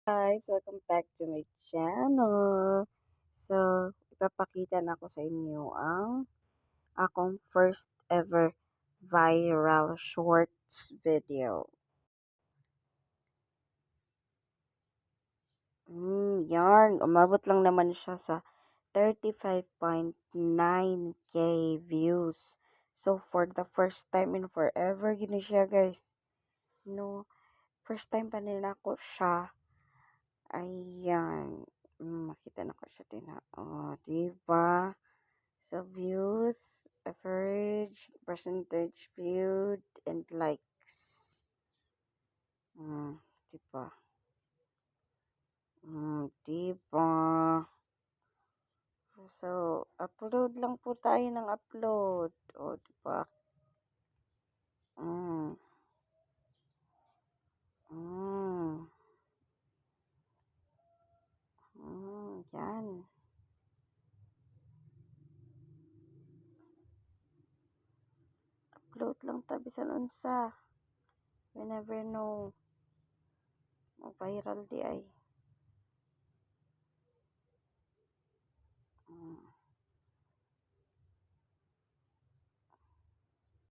Guys, welcome back to my channel. So, ipapakita na ko sa inyo ang akong first ever viral shorts video. Yarn. Umabot lang naman siya sa 35.9k views. So, for the first time in forever, yun siya guys. No, first time pa nila ko siya. Ayan. Makita na ko siya din ha. O, diba? So, views, average, percentage viewed, and likes. Diba? Diba? So, upload lang po tayo ng upload. O, diba? Mm. Mm. Yan. Upload lang tabi sa unsa. We never know. Viral di ay.